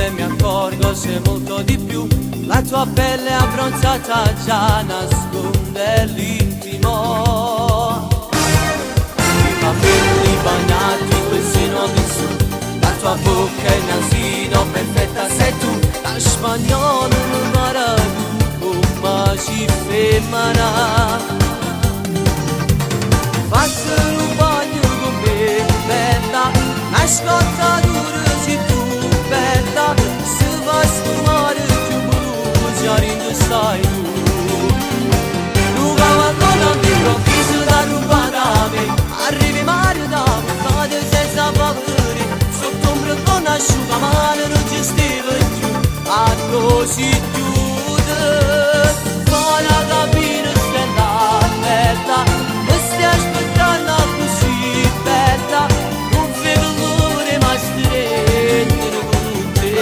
e mi accorgo se molto di più. La tua pelle abbronzata già nasconde l'intimo. I capelli bagnati, quel seno di su, la tua bocca e il nasino, perfetta sei tu. La spagnola non para come si femmina. Faccio un bagno con me, bella, una scottatura sei tu, bella. Se vai a sfumare più blu, già ringo stai tu. Tu cavallo dall'improvviso da rubata a me, arrivi Mario da bucate senza paure. Sotto un bracone asciugamano non ci stivo più, a così chiude. Ma la cabina stella bella, mi stai aspettando così bella. Non vedo l'ora mai stringere con te.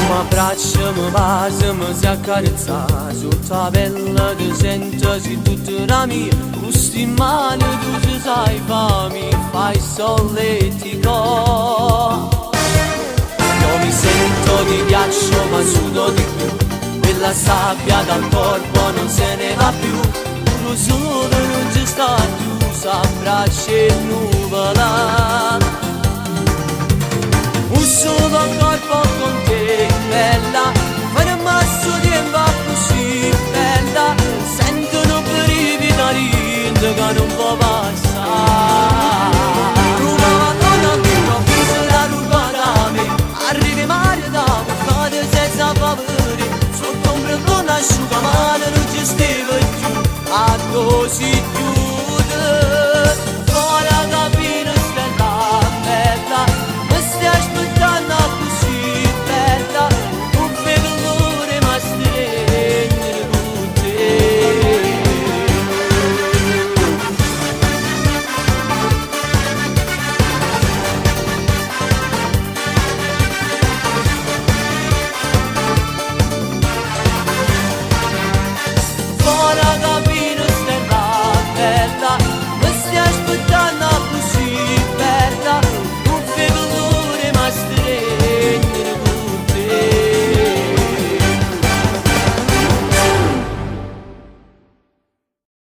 Mi abbraccia, mi bacia, mi si accarezza, sotto la pelle che sento sei tutta la mia. Questi mani tu ci sai fa, mi fai solletico. Io mi sento di ghiaccio ma sudo di più, quella sabbia dal corpo non se ne va più. Uno solo non ci sta più, s'abbraccia e nuvola. Un solo corpo con te, bella, per un masso di così bella. Sentono brividi che non può passare.